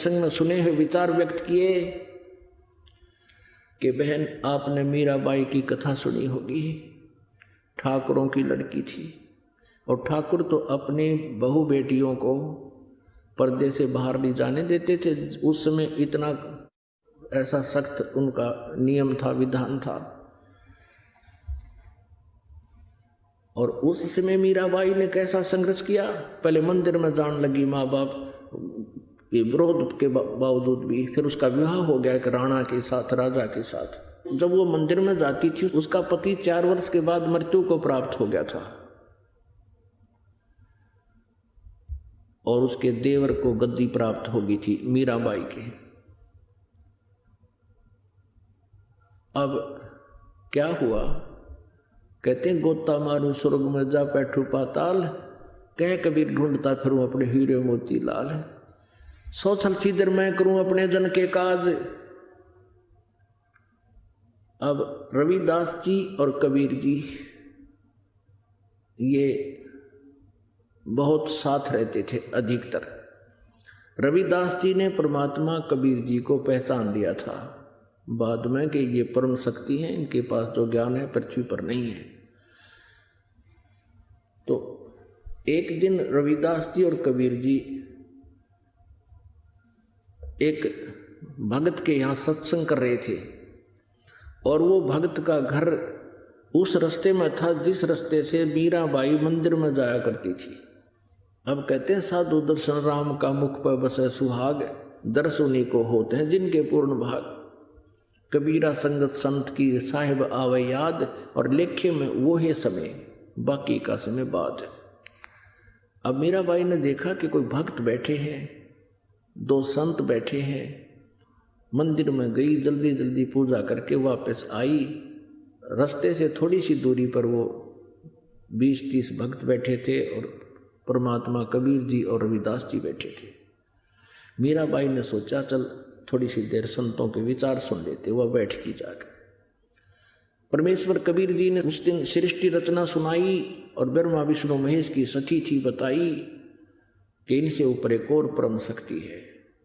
सत्संग में सुने हुए विचार व्यक्त किए कि बहन आपने मीराबाई की कथा सुनी होगी। ठाकुरों की लड़की थी और ठाकुर तो अपनी बहू बेटियों को पर्दे से बाहर नहीं जाने देते थे। उस समय इतना ऐसा सख्त उनका नियम था, विधान था। और उस समय मीराबाई ने कैसा संघर्ष किया। पहले मंदिर में जाने लगी माँ बाप के विरोध के बावजूद भी। फिर उसका विवाह हो गया एक राणा के साथ, राजा के साथ। जब वो मंदिर में जाती थी उसका पति 4 वर्ष के बाद मृत्यु को प्राप्त हो गया था और उसके देवर को गद्दी प्राप्त हो गई थी मीराबाई के। अब क्या हुआ, कहते हैं गोता मारू स्वर्ग में जा बैठू पाताल, कह कबीर ढूंढता फिरूं अपने हीरे मोती लाल। सोचल सीधर मैं करूं अपने जन के काज। अब रविदास जी और कबीर जी ये बहुत साथ रहते थे अधिकतर। रविदास जी ने परमात्मा कबीर जी को पहचान लिया था बाद में कि ये परम शक्ति है, इनके पास जो ज्ञान है पृथ्वी पर नहीं है। तो एक दिन रविदास जी और कबीर जी एक भगत के यहाँ सत्संग कर रहे थे और वो भगत का घर उस रास्ते में था जिस रास्ते से मीराबाई मंदिर में जाया करती थी। अब कहते हैं साधु दर्शन राम का मुख पर बसे सुहाग, दर्श उन्हीं को होते हैं जिनके पूर्ण भाग। कबीरा संगत संत की साहिब आवे याद, और लेखे में वो है समय बाकी का समय बाद। अब मीराबाई ने देखा कि कोई भक्त बैठे हैं, 2 संत बैठे हैं। मंदिर में गई, जल्दी जल्दी पूजा करके वापस आई। रास्ते से थोड़ी सी दूरी पर वो 20-30 भक्त बैठे थे और परमात्मा कबीर जी और रविदास जी बैठे थे। मीराबाई ने सोचा चल थोड़ी सी देर संतों के विचार सुन लेते। वह बैठ की जाकर परमेश्वर कबीर जी ने उस दिन सृष्टि रचना सुनाई और ब्रह्मा विष्णु महेश की सती थी बताई कि इनसे ऊपर एक और परम शक्ति है।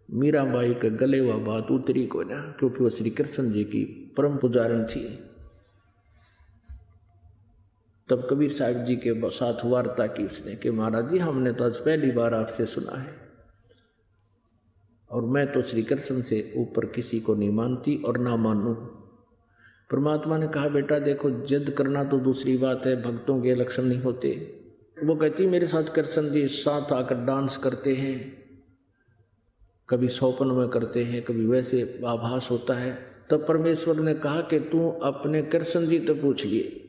मीराबाई के गले वह बात उतरी को ना, क्योंकि वह श्री कृष्ण जी की परम पुजारन थी। तब कबीर साहब जी के साथ वार्ता की उसने कि महाराज जी हमने तो आज पहली बार आपसे सुना है और मैं तो श्री कृष्ण से ऊपर किसी को नहीं मानती और ना मानूं। परमात्मा ने कहा बेटा देखो जिद करना तो दूसरी बात है, भक्तों के लक्षण नहीं होते। वो कहती मेरे साथ कृष्ण जी साथ आकर डांस करते हैं, कभी सौपन में करते हैं, कभी वैसे आभास होता है। तब परमेश्वर ने कहा कि तू अपने कृष्ण जी तो पूछ लिए,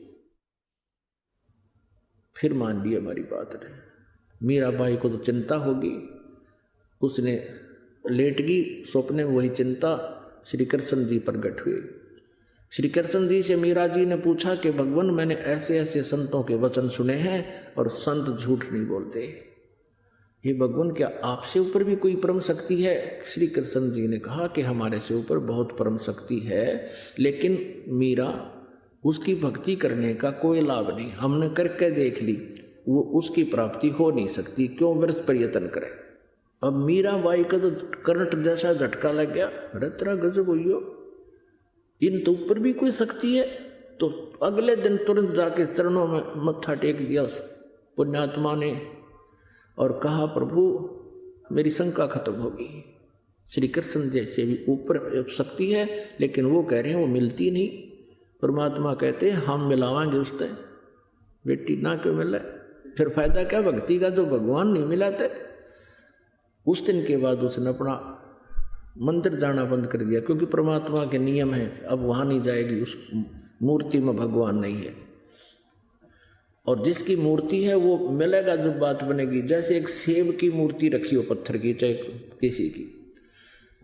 फिर मान लिए हमारी बात ने। मीराबाई को तो चिंता होगी, उसने लेट गई सपने में, वही चिंता श्री कृष्ण जी प्रकट हुए। श्री कृष्ण जी से मीरा जी ने पूछा कि भगवान मैंने ऐसे ऐसे संतों के वचन सुने हैं और संत झूठ नहीं बोलते, ये भगवान क्या आपसे ऊपर भी कोई परम शक्ति है? श्री कृष्ण जी ने कहा कि हमारे से ऊपर बहुत परम शक्ति है, लेकिन मीरा उसकी भक्ति करने का कोई लाभ नहीं, हमने करके देख ली, वो उसकी प्राप्ति हो नहीं सकती, क्यों व्यर्थ प्रयत्न करें। अब मीराबाई का तो करंट जैसा झटका लग गया, अरे तेरा गजब हुई, इन तो ऊपर भी कोई शक्ति है। तो अगले दिन तुरंत जाके चरणों में मत्था टेक दिया उस पुण्यात्मा ने और कहा प्रभु मेरी शंका खत्म होगी, श्री कृष्ण जैसे भी ऊपर शक्ति है लेकिन वो कह रहे हैं वो मिलती नहीं। परमात्मा कहते हैं हम मिलावांगे उससे, बेटी ना क्यों मिले, फिर फायदा क्या भक्ति का जो भगवान नहीं मिलाते। उस दिन के बाद उसने अपना मंदिर जाना बंद कर दिया, क्योंकि परमात्मा के नियम है अब वहाँ नहीं जाएगी, उस मूर्ति में भगवान नहीं है। और जिसकी मूर्ति है वो मिलेगा जब बात बनेगी। जैसे एक सेब की मूर्ति रखी हो पत्थर की चाहे किसी की,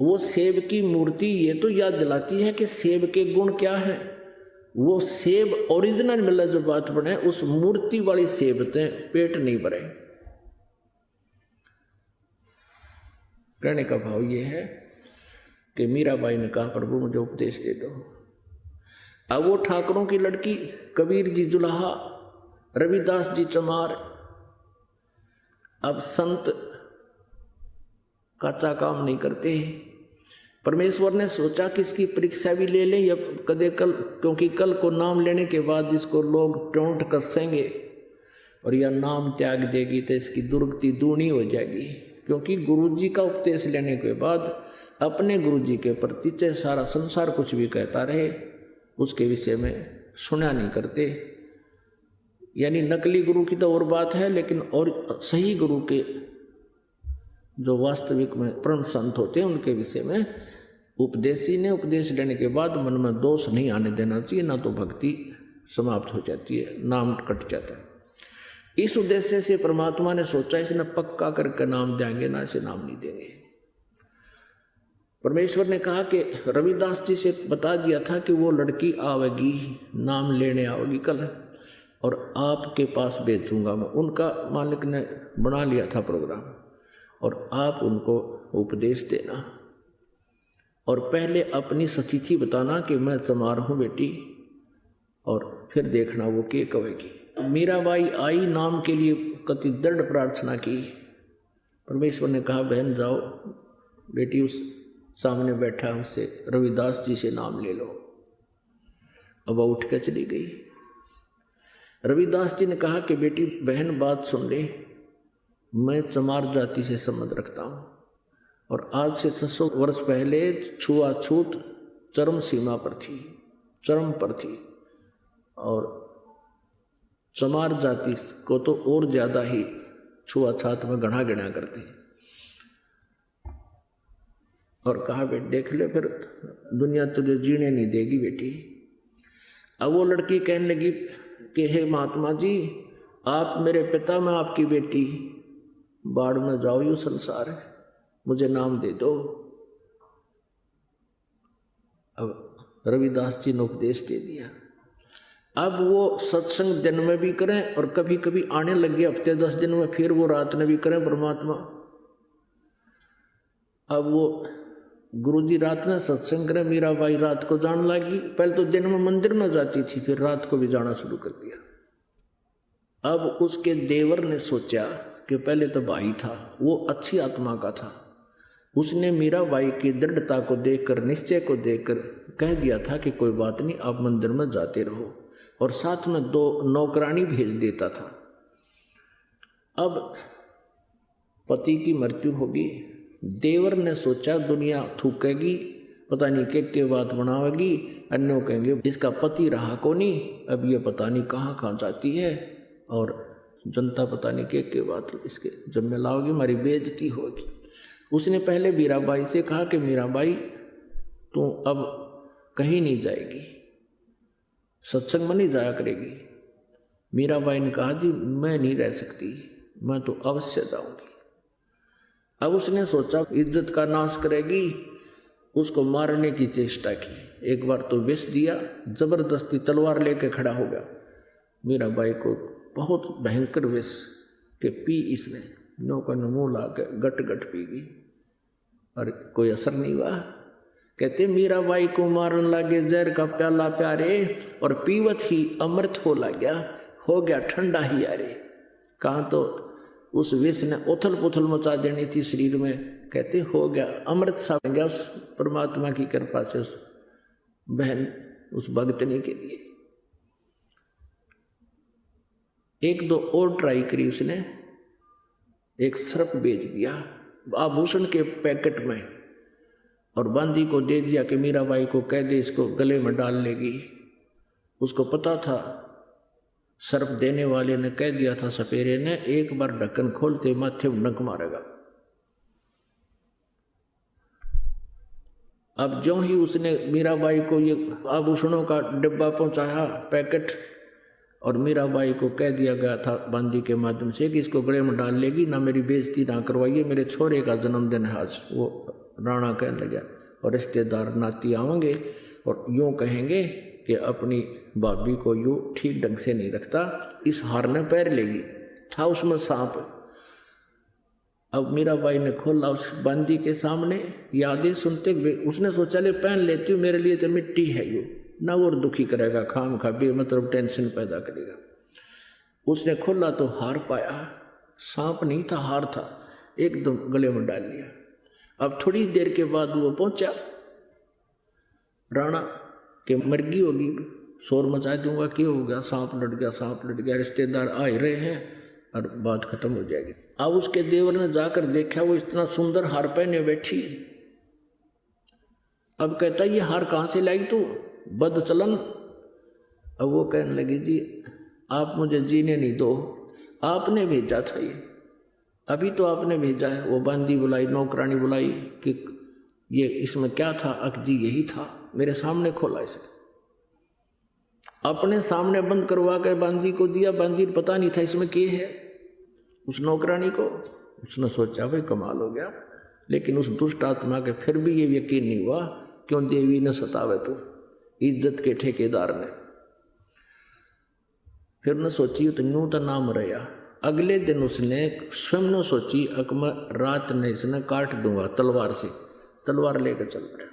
वो सेब की मूर्ति ये तो याद दिलाती है कि सेब के गुण क्या है। वो सेब ओरिजिनल मिला जो बात बने, उस मूर्ति वाली सेब ते पेट नहीं भरे। कहने का भाव ये है कि मीराबाई ने कहा प्रभु मुझे उपदेश दे दो। अब वो ठाकुरों की लड़की, कबीर जी जुलाहा, रविदास जी चमार, अब संत कच्चा काम नहीं करते। परमेश्वर ने सोचा कि इसकी परीक्षा भी ले लें या कदे कल, क्योंकि कल को नाम लेने के बाद इसको लोग टोंट कसेंगे और यह नाम त्याग देगी तो इसकी दुर्गति दूनी हो जाएगी। क्योंकि गुरुजी का उपदेश लेने के बाद अपने गुरुजी के प्रति चाहे सारा संसार कुछ भी कहता रहे उसके विषय में सुना नहीं करते। यानी नकली गुरु की तो और बात है, लेकिन और सही गुरु के जो वास्तविक में परम संत होते हैं उनके विषय में उपदेशी ने उपदेश लेने के बाद मन में दोष नहीं आने देना चाहिए, ना तो भक्ति समाप्त हो जाती है, नाम कट जाता है। इस उद्देश्य से परमात्मा ने सोचा इसे न पक्का करके नाम देंगे ना इसे नाम नहीं देंगे। परमेश्वर ने कहा कि रविदास जी से बता दिया था कि वो लड़की आवेगी, नाम लेने आवेगी कल और आपके पास भेजूंगा मैं। उनका मालिक ने बना लिया था प्रोग्राम और आप उनको उपदेश देना और पहले अपनी सतीथि बताना कि मैं चमार हूँ बेटी, और फिर देखना वो क्या कहेगी। मीराबाई आई, नाम के लिए कति दृढ़ प्रार्थना की। परमेश्वर ने कहा बहन जाओ बेटी, उस सामने बैठा उससे रविदास जी से नाम ले लो। अब वो उठ कर चली गई। रविदास जी ने कहा कि बेटी बहन बात सुन ले, मैं चमार जाति से संबंध रखता हूँ और आज से 600 वर्ष पहले छुआछूत चरम सीमा पर थी, चरम पर थी, और चमार जाति को तो और ज़्यादा ही छुआछात में गढ़ा गिना करते। और कहा बेटी देख ले फिर दुनिया तुझे जीने नहीं देगी बेटी। अब वो लड़की कहने लगी कि हे महात्मा जी, आप मेरे पिता, मैं आपकी बेटी, बाढ़ में जाओ यूँ संसार है, मुझे नाम दे दो। अब रविदास जी ने उपदेश दे दिया। अब वो सत्संग दिन में भी करें और कभी कभी आने लगे हफ्ते 10 दिन में, फिर वो रात में भी करें परमात्मा। अब वो गुरुजी रात में सत्संग करें, मीराबाई रात को जाने लगी। पहले तो दिन में मंदिर में जाती थी, फिर रात को भी जाना शुरू कर दिया। अब उसके देवर ने सोचा कि पहले तो भाई था, वो अच्छी आत्मा का था, उसने मीराबाई की दृढ़ता को देखकर, निश्चय को देखकर कह दिया था कि कोई बात नहीं, आप मंदिर में जाते रहो, और साथ में 2 नौकरानी भेज देता था। अब पति की मृत्यु होगी, देवर ने सोचा दुनिया थूकेगी, पता नहीं के बात बनावेगी, अन्यों कहेंगे इसका पति रहा को नहीं, अब ये पता नहीं कहाँ कहाँ जाती है, और जनता पता नहीं के बात इसके जब में लाओगी, हमारी बेइज्जती होगी। उसने पहले मीराबाई से कहा कि मीराबाई तू अब कहीं नहीं जाएगी, सत्संग में नहीं जाया करेगी। मीराबाई ने कहा जी मैं नहीं रह सकती, मैं तो अवश्य जाऊंगी। अब उसने सोचा इज्जत का नाश करेगी, उसको मारने की चेष्टा की। एक बार तो विष दिया, जबरदस्ती तलवार लेके खड़ा हो गया। मीराबाई को बहुत भयंकर विष के पी इसने, नौका ने मुँह ला के गट गट पी गई और कोई असर नहीं हुआ। कहते मीराबाई को मारन लागे जहर का प्याला प्यारे, और पीवत ही अमृत हो गया ठंडा ही यारे। कहाँ तो उस विष ने उथल पुथल मचा देनी थी शरीर में, कहते हो गया अमृत सा बन गया उस परमात्मा की कृपा से, उस बहन, उस भगतनी के लिए। 1-2 और ट्राई करी उसने, एक सर्प बेच दिया आभूषण के पैकेट में और बांदी को दे दिया कि मीराबाई को कह दे इसको गले में डाल लेगी। उसको पता था, सर्प देने वाले ने कह दिया था सपेरे ने, एक बार ढक्कन खोलते माथे में डंक मारेगा। अब जो ही उसने मीराबाई को ये आभूषणों का डिब्बा पहुंचाया पैकेट, और मीराबाई को कह दिया गया था बांदी के माध्यम से कि इसको गले में डाल लेगी, ना मेरी बेइज्जती ना करवाइए, मेरे छोरे का जन्मदिन है आज। वो राणा कहने लगा और रिश्तेदार नाती आएंगे और यूँ कहेंगे कि अपनी भाभी को यूँ ठीक ढंग से नहीं रखता, इस हार ने पैर लेगी। था उसमें सांप। अब मीराबाई ने खोला उस बांदी के सामने, यादें सुनते उसने सोचा ले पहन लेती हूँ, मेरे लिए तो मिट्टी है यूँ, ना और दुखी करेगा, खाम खा मतलब टेंशन पैदा करेगा। उसने खोला तो हार पाया, सांप नहीं था हार था, एकदम गले में डाल लिया। अब थोड़ी देर के बाद वो पहुंचा राणा के मर्गी होगी, शोर मचा दूंगा, क्यों हो गया, सांप लड़ गया, सांप लड़ गया, रिश्तेदार आ ही रहे हैं और बात खत्म हो जाएगी। अब उसके देवर ने जाकर देखा वो इतना सुंदर हार पहने बैठी। अब कहता ये हार कहाँ से लाई तू, बद चलन। अब वो कहने लगी जी आप मुझे जीने नहीं दो, आपने भेजा था ये, अभी तो आपने भेजा है। वो बांदी बुलाई, नौकरानी बुलाई कि ये इसमें क्या था, जी यही था, मेरे सामने खोला इसे, अपने सामने बंद करवा कर बांदी को दिया। बांदी पता नहीं था इसमें क्या है, उस नौकरानी को। उसने सोचा भाई कमाल हो गया, लेकिन उस दुष्ट आत्मा के फिर भी ये यकीन नहीं हुआ, क्यों देवी न सतावे तो इज्जत के ठेकेदार ने। फिर न सोची तो यूं तो नाम रहा। अगले दिन उसने स्वयं न सोची मैं रात ने इसने काट दूंगा तलवार से, तलवार लेकर चल पड़ा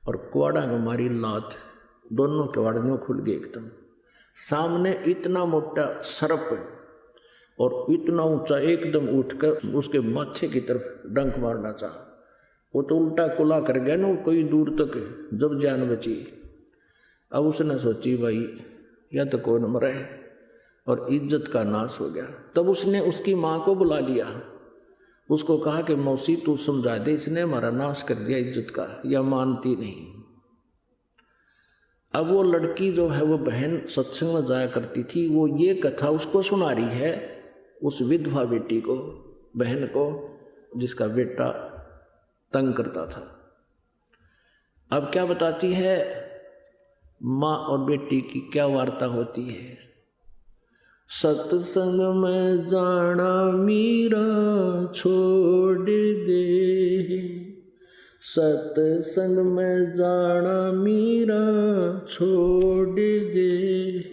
और कुआड़ा में मारी लात, दोनों किवाड़ियों खुल गए एकदम। सामने इतना मोटा सर्प और इतना ऊंचा, एकदम उठकर उसके माथे की तरफ डंक मारना चाहा। वो तो उल्टा कुला कर गया ना कोई दूर तक, जब जान बची। अब उसने सोची भाई या तो कौन मरे, और इज्जत का नाश हो गया। तब उसने उसकी माँ को बुला लिया, उसको कहा कि मौसी तू समझा दे, इसने हमारा नाश कर दिया इज्जत का, या मानती नहीं। अब वो लड़की जो है वो बहन सत्संग में जाया करती थी, वो ये कथा उसको सुना रही है, उस विधवा बेटी को, बहन को, जिसका बेटा तंग करता था। अब क्या बताती है, माँ और बेटी की क्या वार्ता होती है। सत्संग में जाना मीरा छोड़ दे, सत्संग में जाना मीरा छोड़ दे,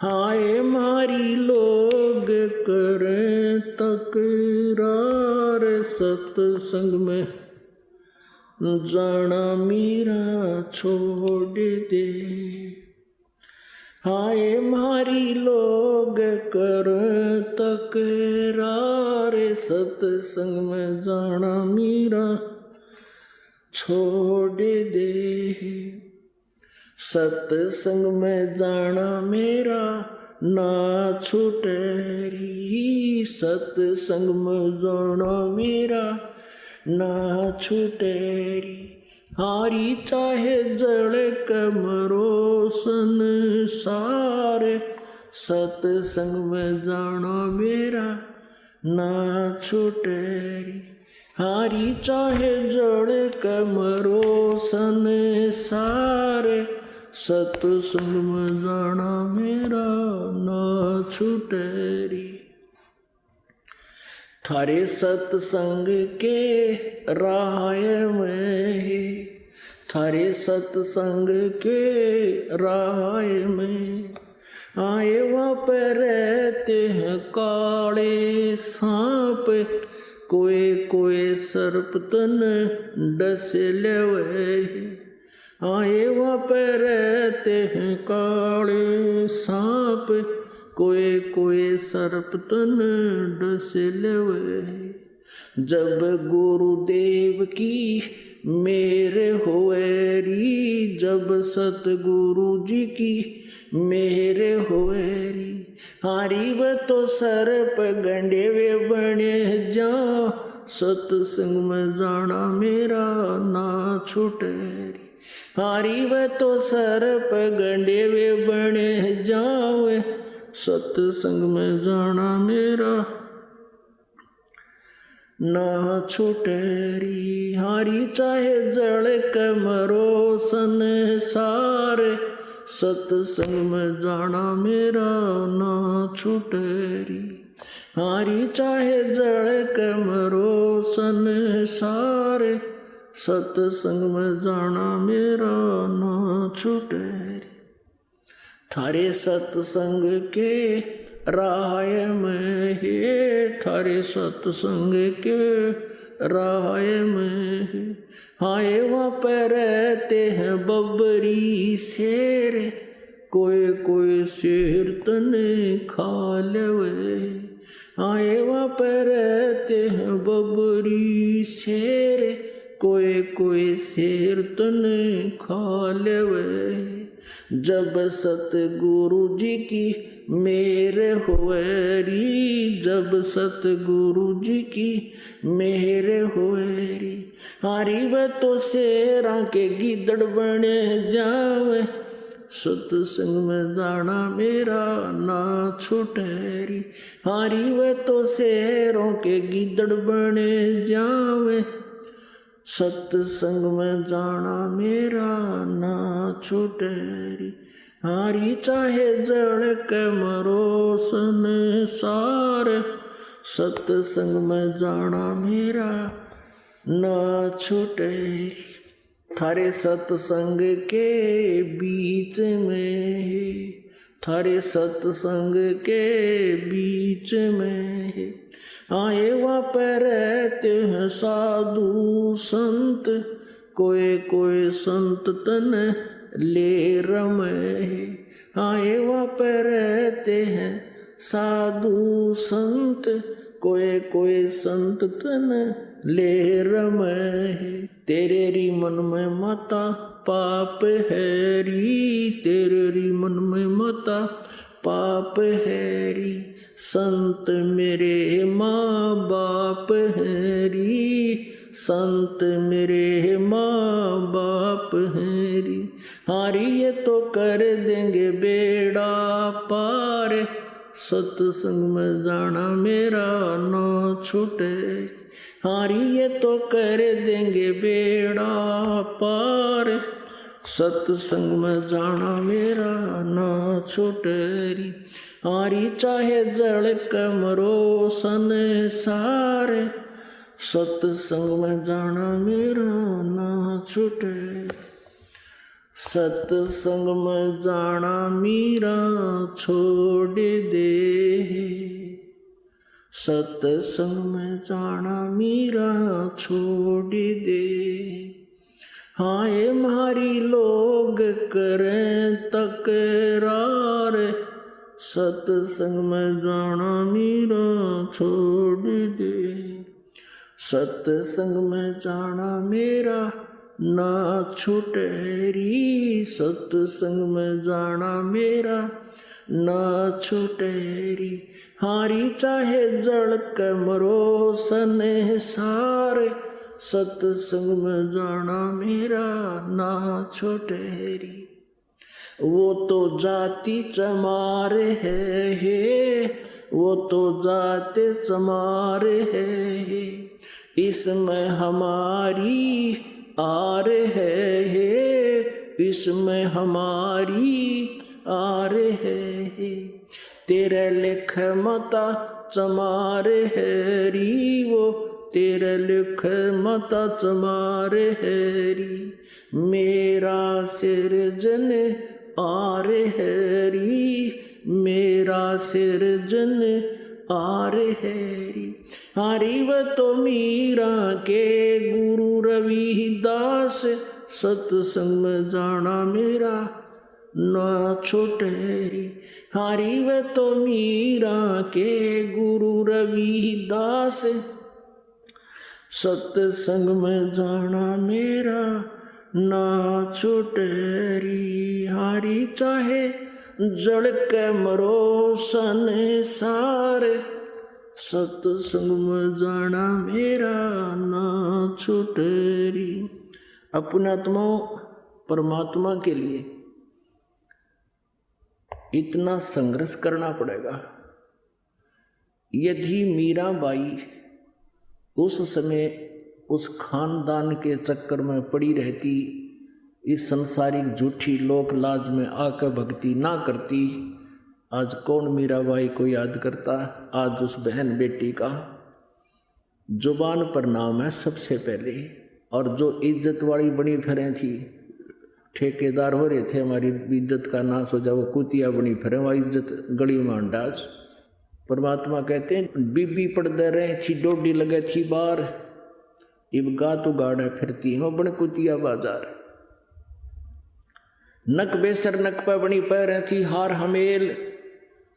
हाय मारी लोग करें तकरार, सत्संग में जाना मीरा छोड़ दे, हाय मारी लोग करें तकरार, सत्संग में जाना मीरा छोड़ दे, सत्संग में जाना मेरा ना छूटे री, सत्संग में जाना मेरा ना छूटे री, हारी चाहे जड़ कमरो संसार, सत्संग में जाना मेरा ना छूटे री, हारी चाहे जड़ कमरो संसार, सत्संग में जाना मेरा ना छूटे री, थारे सत्संग के राय में, थारे सत्संग के राय में, आए वहाँ पर रहते हैं काले सांप, कोई कोई सर्प तन डस लेवे, आए वहाँ पर रहते हैं काले सांप, कोई कोई सर्प तन डस लेवे, जब गुरुदेव की मेरे होए री, जब सतगुरु जी की मेरे होए री, हारी व तो सर्प गंडे वे बने जा, सत्संग में जाना मेरा ना छूटे री, हारी व तो सर्प गंडे वे बने जावे, सत्संग में जाना मेरा ना छूटे री, हारी चाहे जड़ कमरो संसार, सत्संग में जाना मेरा ना छूटे री, हारी चाहे जड़ कमरो संसार, सत्संग में जाना मेरा ना छूटे री, थारे सत्संग के राय में है, थारे सत्संग के राय में है, हाय वहाँ पर रहते हैं बबरी शेर, कोई कोई शेर तने खा लेवे, आए वहाँ पर रहते हैं बबरी शेर, कोई कोई शेर तने खा लेवे। जब सतगुरु जी की मेहर होएरी, जब सतगुरु जी की मेहर होएरी। हारी व तो शेरा के गिदड़ बने जावे, सत्संग में जाना मेरा ना छूटेरी। हारी व तो शेरों के गिदड़ बने जावे, सत्संग में जाना मेरा ना छूटेरी। हारी चाहे जड़ के मरो संसार, सत्संग में जाना मेरा ना छूटेरी। थारे सत्संग के बीच में, थारे सत्संग के बीच में आए वहाँ पर रहते हैं साधु संत, कोई कोई संत तन ले रमे। आए वहाँ पर रहते हैं साधु संत, कोई कोई संत तन ले रमे। तेरे री मन में माता पाप है री, तेरे री मन में माता पाप है री। संत मेरे माँ बाप है री, संत मेरे माँ बाप है री। हारी ये तो कर देंगे बेड़ा पार, सत्संग में जाना मेरा ना छूटे। हारी ये तो कर देंगे बेड़ा पार, सत्संग में जाना मेरा ना छूटेरी। हारी चाहे जड़ कमरो संसार, सत्संग में जाना मेरा ना छूटे। सत्संग में जाना मेरा छोड़ दे, सत्संग में जाना मेरा छोड़ दे। हाय मारी लोग करें तकरार, सत्संग में जाना मेरा छोड़ दे। सत्संग में जाना मेरा ना छूटेरी, सत्संग में जाना मेरा ना छूटेरी। हारी चाहे जड़ के मरो संसार, सत्संग में जाना मेरा ना छूटेरी। वो तो जाति चमारे है, वो तो जाति चमारे है, इसमें हमारी आर है, इसमें हमारी आर है। तेरे लिख मता चमारे है री, वो तेरे लिख मता चमारे है री। मेरा सिरजन आर है री, मेरा सिरजन आर है री। हारी व तो मीरा के गुरु रविदास, सत्संग में जाना मेरा ना छूटेरी। हारी व तो मीरा के गुरु रविदास, सत्संग में जाना मेरा ना छूटेरी। हारी चाहे जड़ के मरो संसार, सत्संग में जाना मेरा ना छूटेरी। अपने आत्मा परमात्मा के लिए इतना संघर्ष करना पड़ेगा। यदि मीराबाई उस समय उस खानदान के चक्कर में पड़ी रहती, इस संसारिक झूठी लोक लाज में आकर भक्ति ना करती, आज कौन मीराबाई को याद करता। आज उस बहन बेटी का जुबान पर नाम है सबसे पहले, और जो इज्जत वाली बनी फिरें थी, ठेकेदार हो रहे थे हमारी इज्जत का नाश हो जाए, वो कुतिया बनी फिरे, वह इज्जत गली में अंडाज। परमात्मा कहते हैं बीबी पड़दे रहे थी, डोडी लगे थी बार, इब गा तो गाड़ा फिरती हो बन कुतिया बाजार। नक बेसर नक पर बनी पैर थी हार हमेल,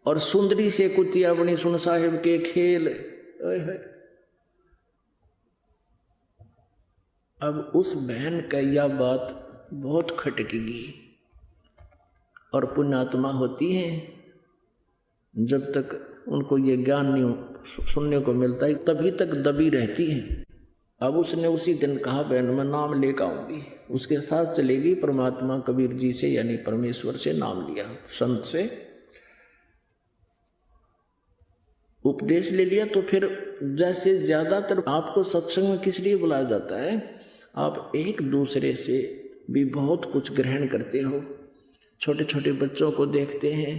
और सुंदरी से कुतिया बनी सुन साहिब के खेल। अब उस बहन का यह बात बहुत खटकेगी, और पुण्यात्मा होती है जब तक उनको ये ज्ञान नहीं सुनने को मिलता है तभी तक दबी रहती है। अब उसने उसी दिन कहा बहन मैं नाम लेकर आऊंगी, उसके साथ चलेगी। परमात्मा कबीर जी से यानी परमेश्वर से नाम लिया, संत से उपदेश ले लिया। तो फिर जैसे ज़्यादातर आपको सत्संग में किस लिए बुलाया जाता है, आप एक दूसरे से भी बहुत कुछ ग्रहण करते हो। छोटे छोटे बच्चों को देखते हैं,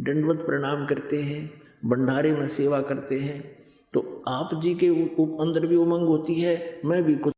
दंडवत प्रणाम करते हैं, भंडारे में सेवा करते हैं, तो आप जी के अंदर भी उमंग होती है, मैं भी कुछ